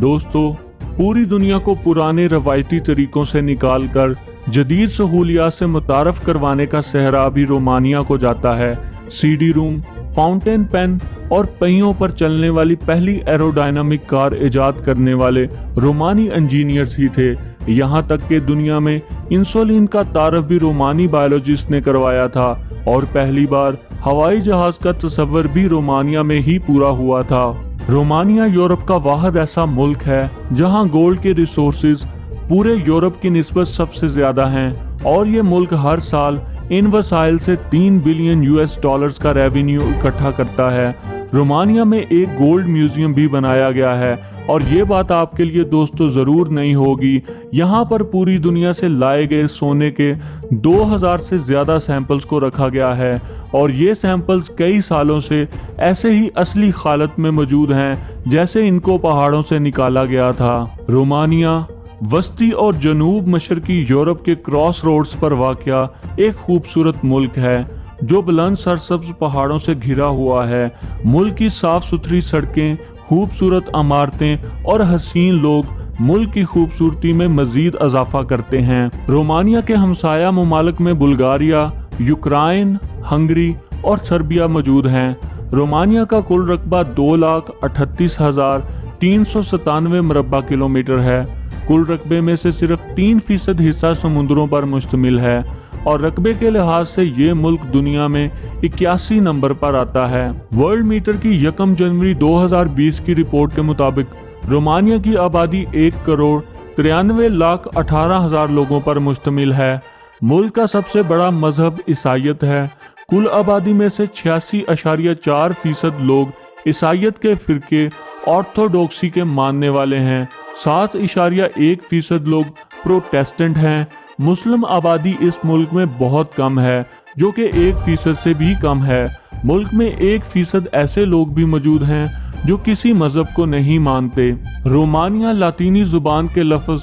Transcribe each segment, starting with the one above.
दोस्तों, पूरी दुनिया को पुराने रवायती तरीकों से निकालकर जदीद सहूलियात से मुतारफ करवाने का सहरा भी रोमानिया को जाता है। सीडी रूम, फाउंटेन पेन और पहियों पर चलने वाली पहली एरोडायनामिक कार इजाद करने वाले रोमानी इंजीनियर्स ही थे। यहाँ तक कि दुनिया में इंसुलिन का तारफ भी रोमानी बायोलॉजिस्ट ने करवाया था और पहली बार हवाई जहाज का तस्वर भी रोमानिया में ही पूरा हुआ था। रोमानिया यूरोप का वाहिद ऐसा मुल्क है जहां गोल्ड के रिसोर्सेज पूरे यूरोप की निस्बत सबसे ज्यादा हैं और ये मुल्क हर साल इन वसाइल से 3 बिलियन यूएस डॉलर्स का रेवेन्यू इकट्ठा करता है। रोमानिया में एक गोल्ड म्यूजियम भी बनाया गया है और ये बात आपके लिए दोस्तों ज़रूर नहीं होगी, यहाँ पर पूरी दुनिया से लाए गए सोने के 2000 से ज़्यादा सैंपल्स को रखा गया है और ये सैंपल्स कई सालों से ऐसे ही असली हालत में मौजूद हैं जैसे इनको पहाड़ों से निकाला गया था। रोमानिया वस्ती और जनूब मशरकी यूरोप के क्रॉस रोड्स पर वाक़या एक खूबसूरत मुल्क है जो बुलंद सरसब्ज पहाड़ों से घिरा हुआ है। मुल्क की साफ सुथरी सड़कें, खूबसूरत इमारतें और हसीन लोग मुल्क की खूबसूरती में मजीद इजाफा करते हैं। रोमानिया के हमसाया ममालिक में बुल्गारिया, यूक्रेन, हंगरी और सर्बिया मौजूद हैं। रोमानिया का कुल रकबा 2,38,397 मुरब्बा किलोमीटर है। कुल रकबे में से सिर्फ 3% हिस्सा समुद्रों पर मुश्तमिल है और रकबे के लिहाज से ये मुल्क दुनिया में 81 नंबर पर आता है। वर्ल्ड मीटर की 1 जनवरी 2020 की रिपोर्ट के मुताबिक रोमानिया की आबादी 1,93,18,000 लोगों पर मुश्तमिल है। मुल्क का सबसे बड़ा मजहब ईसाईयत है। कुल आबादी में से 86.4% लोग ईसाईयत के फिरके ऑर्थोडॉक्सी के मानने वाले हैं। 7.1% लोग प्रोटेस्टेंट हैं। मुस्लिम आबादी इस मुल्क में बहुत कम है जो कि 1% से भी कम है। मुल्क में 1% ऐसे लोग भी मौजूद हैं जो किसी मजहब को नहीं मानते। रोमानिया लातीनी जुबान के लफ्ज़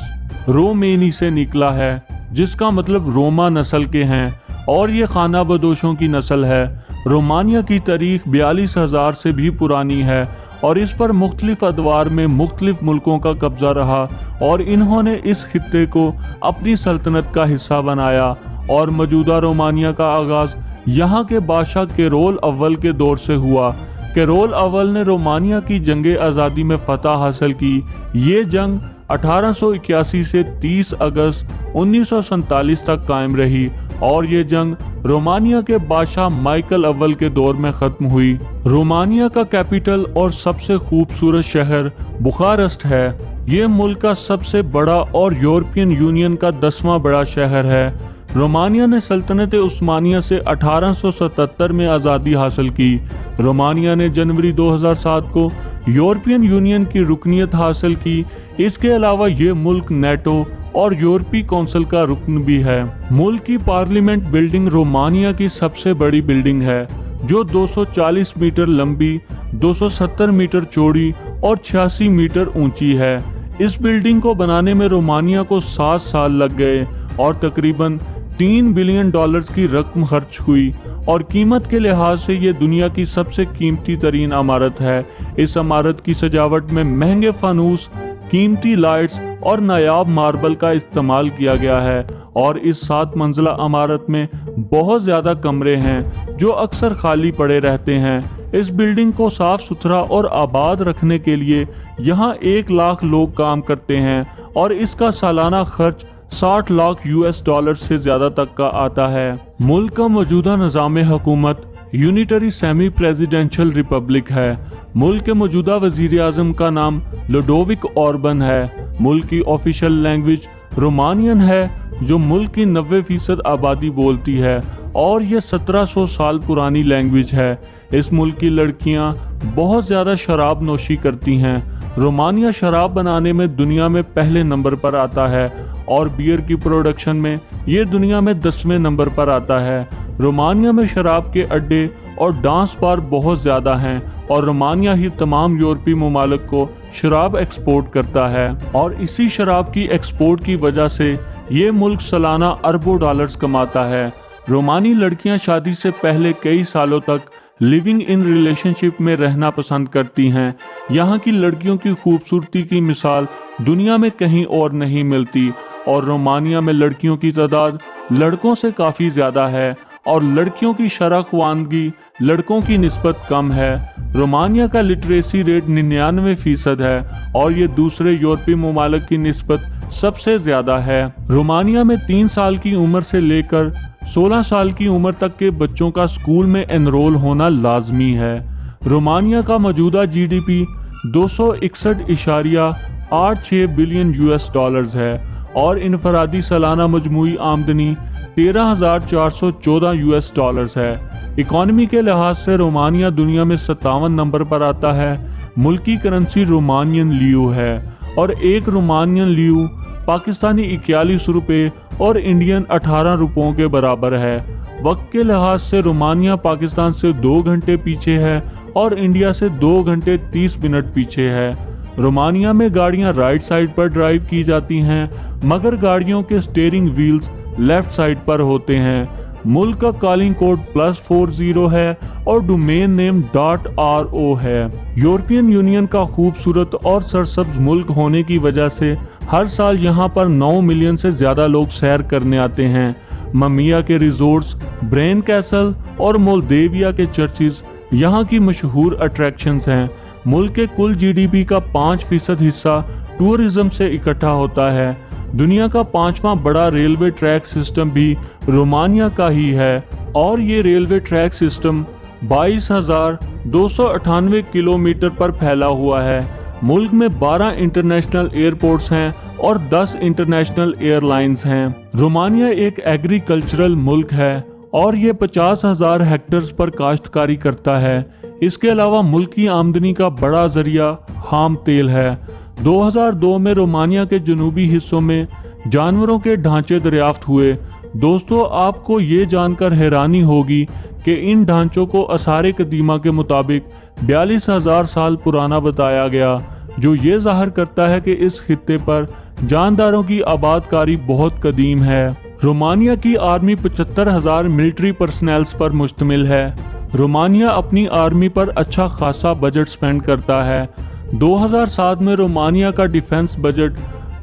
रोमेनी से निकला है जिसका मतलब रोमा नस्ल के हैं और ये खाना बदोशों की नस्ल है। रोमानिया की तारीख 42,000 से भी पुरानी है और इस पर मुख्तलिफ अदवार में मुख्तलिफ मुल्कों का कब्जा रहा और इन्होंने इस खित्ते को अपनी सल्तनत का हिस्सा बनाया और मौजूदा रोमानिया का आगाज़ यहाँ के बादशाह केरोल अव्वल के दौर से हुआ। केरोल अव्वल ने रोमानिया की जंगे आज़ादी में फतह हासिल की। ये जंग 1881 से 30 अगस्त 1947 तक कायम रही और ये जंग रोमानिया के बादशाह माइकल अव्वल के दौर में ख़त्म हुई। रोमानिया का कैपिटल और सबसे खूबसूरत शहर बुखारेस्ट है। ये मुल्क का सबसे बड़ा और यूरोपियन यूनियन का 10वां बड़ा शहर है। रोमानिया ने सल्तनत उस्मानिया से 1877 में आज़ादी हासिल की। रोमानिया ने जनवरी 2007 को यूरोपियन यूनियन की रुकनीत हासिल की। इसके अलावा ये मुल्क नेटो और यूरोपीय काउंसिल का रुकन भी है। मुल्क की पार्लियामेंट बिल्डिंग रोमानिया की सबसे बड़ी बिल्डिंग है जो 240 मीटर लंबी, 270 मीटर चौड़ी और 86 मीटर ऊंची है। इस बिल्डिंग को बनाने में रोमानिया को 7 साल लग गए और तकरीबन 3 बिलियन डॉलर्स की रकम खर्च हुई और कीमत के लिहाज से ये दुनिया की सबसे कीमती तरीन इमारत है। इस इमारत की सजावट में महंगे फानूस, कीमती लाइट्स और नायाब मार्बल का इस्तेमाल किया गया है और इस 7 मंजिला इमारत में बहुत ज़्यादा कमरे हैं जो अक्सर खाली पड़े रहते हैं। इस बिल्डिंग को साफ सुथरा और आबाद रखने के लिए यहाँ 1 लाख लोग काम करते हैं और इसका सालाना खर्च 60 लाख यूएस डॉलर से ज़्यादा तक का आता है। मुल्क का मौजूदा निज़ाम हुकूमत यूनिटरी सेमी प्रेसिडेंशियल रिपब्लिक है। मुल्क के मौजूदा वजीर आज़म का नाम लुडोविक ऑर्बन है। मुल्क की ऑफिशियल लैंग्वेज रोमानियन है जो मुल्क की 90% आबादी बोलती है और ये 1700 साल पुरानी लैंग्वेज है। इस मुल्क की लड़कियां बहुत ज़्यादा शराब नोशी करती हैं। रोमानिया शराब बनाने में दुनिया में पहले नंबर पर आता है और बियर की प्रोडक्शन में ये दुनिया में 10वें नंबर पर आता है। रोमानिया में शराब के अड्डे और डांस बार बहुत ज़्यादा हैं और रोमानिया ही तमाम यूरोपीय ममालिक को शराब एक्सपोर्ट करता है और इसी शराब की एक्सपोर्ट की वजह से ये मुल्क सालाना अरबों डॉलर्स कमाता है। रोमानी लड़कियां शादी से पहले कई सालों तक लिविंग इन रिलेशनशिप में रहना पसंद करती हैं। यहाँ की लड़कियों की खूबसूरती की मिसाल दुनिया में कहीं और नहीं मिलती और रोमानिया में लड़कियों की तादाद लड़कों से काफ़ी ज़्यादा है और लड़कियों की शरह ख्वानगी लड़कों की निस्बत कम है। रोमानिया का लिटरेसी रेट 99% है और ये दूसरे यूरोपीय ममालिक की निस्बत सबसे ज़्यादा है। रोमानिया में 3 साल की उम्र से लेकर 16 साल की उम्र तक के बच्चों का स्कूल में एनरोल होना लाजमी है। रोमानिया का मौजूदा जीडीपी 261.86 बिलियन US डॉलर्स है और इनफरादी सालाना मजमूई आमदनी 13,414 US डॉलर्स है। इकॉनमी के लिहाज से रोमानिया दुनिया में 57 नंबर पर आता है। मुल्की करेंसी रोमानियन लियू है और एक रोमानियन लियू पाकिस्तानी 41 रुपये और इंडियन 18 रुपयों के बराबर है। वक्त के लिहाज से रोमानिया पाकिस्तान से 2 घंटे पीछे है और इंडिया से 2 घंटे 30 मिनट पीछे है। रोमानिया में गाड़ियां राइट साइड पर ड्राइव की जाती हैं मगर गाड़ियों के स्टीयरिंग व्हील्स लेफ्ट साइड पर होते हैं। मुल्क का कॉलिंग कोड +40 है और डोमेन नेम .ro है। यूरोपियन यूनियन का खूबसूरत और सरसब्ज मुल्क होने की वजह से हर साल यहाँ पर 9 मिलियन से ज़्यादा लोग सैर करने आते हैं। ममिया के रिजोर्ट्स, ब्रेन कैसल और मोल्देविया के चर्चेज यहाँ की मशहूर अट्रैक्शंस हैं। मुल्क के कुल जीडीपी का 5% हिस्सा टूरिज्म से इकट्ठा होता है। दुनिया का 5वां बड़ा रेलवे ट्रैक सिस्टम भी रोमानिया का ही है और ये रेलवे ट्रैक सिस्टम 22,298 किलोमीटर पर फैला हुआ है। मुल्क में 12 इंटरनेशनल एयरपोर्ट्स हैं और 10 इंटरनेशनल एयरलाइंस हैं। रोमानिया एक एग्रीकल्चरल मुल्क है और ये 50,000 हेक्टेयर्स पर काश्तकारी करता है। इसके अलावा मुल्क की आमदनी का बड़ा जरिया खाम तेल है। 2002 में रोमानिया के जनूबी हिस्सों में जानवरों के ढांचे दरियाफ्त हुए। दोस्तों, आपको ये जानकर हैरानी होगी कि इन ढांचों को आसार कदीमा के मुताबिक 42,000 साल पुराना बताया गया, जो ये जाहिर करता है कि इस खित्ते पर जानदारों की आबादकारी बहुत कदीम है। रोमानिया की आर्मी 75,000 मिलिट्री पर्सनल्स पर मुश्तमिल है। रोमानिया अपनी आर्मी पर अच्छा खासा बजट स्पेंड करता है। 2007 में रोमानिया का defence budget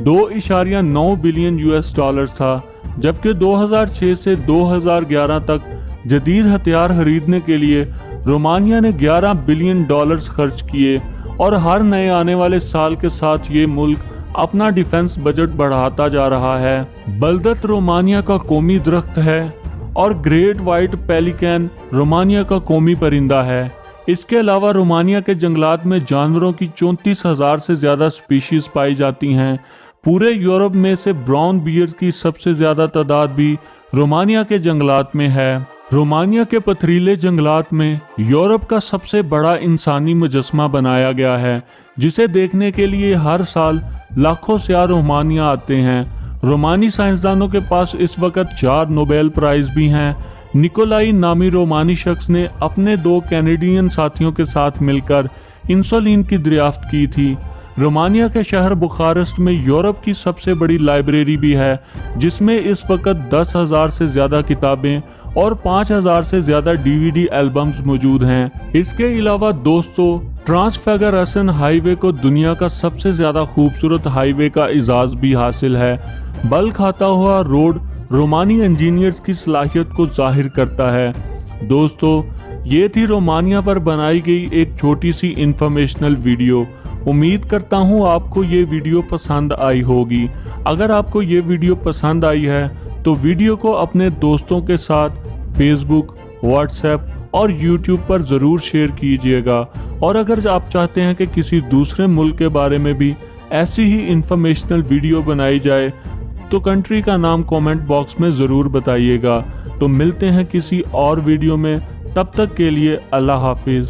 2.9 billion US dollar था, जबकि 2006 से 2011 तक जदीद हथियार खरीदने के लिए रोमानिया ने 11 बिलियन डॉलर्स खर्च किए और हर नए आने वाले साल के साथ ये मुल्क अपना डिफेंस बजट बढ़ाता जा रहा है। बलदत रोमानिया का कौमी दरख्त है और ग्रेट वाइट पेलिकन रोमानिया का कौमी परिंदा है। इसके अलावा रोमानिया के जंगलात में जानवरों की 34,000 से ज़्यादा स्पीशीज पाई जाती हैं। पूरे यूरोप में से ब्राउन बियर की सबसे ज़्यादा तादाद भी रोमानिया के जंगलात में है। रोमानिया के पथरीले जंगलात में यूरोप का सबसे बड़ा इंसानी मुजस्मा बनाया गया है, जिसे देखने के लिए हर साल लाखों सयाह रोमानिया आते हैं। रोमानी साइंसदानों के पास इस वक्त 4 नोबेल प्राइज भी हैं। निकोलाई नामी रोमानी शख्स ने अपने 2 कैनेडियन साथियों के साथ मिलकर इंसुलिन की दरियाफ्त की थी। रोमानिया के शहर बुखारेस्ट में यूरोप की सबसे बड़ी लाइब्रेरी भी है, जिसमें इस वक्त 10,000 से ज़्यादा किताबें और 5,000 से ज़्यादा DVD एल्बम्स मौजूद हैं। इसके अलावा दोस्तों, ट्रांसफिगरेशन हाईवे को दुनिया का सबसे ज़्यादा खूबसूरत हाईवे का इजाज़ भी हासिल है। बल खाता हुआ रोड रोमानी इंजीनियर्स की सलाहियत को जाहिर करता है। दोस्तों, ये थी रोमानिया पर बनाई गई एक छोटी सी इंफॉर्मेशनल वीडियो। उम्मीद करता हूँ आपको ये वीडियो पसंद आई होगी। अगर आपको ये वीडियो पसंद आई है तो वीडियो को अपने दोस्तों के साथ फेसबुक, व्हाट्सएप और यूट्यूब पर ज़रूर शेयर कीजिएगा। और अगर आप चाहते हैं कि किसी दूसरे मुल्क के बारे में भी ऐसी ही इंफॉर्मेशनल वीडियो बनाई जाए तो कंट्री का नाम कमेंट बॉक्स में ज़रूर बताइएगा। तो मिलते हैं किसी और वीडियो में, तब तक के लिए अल्लाह हाफिज़।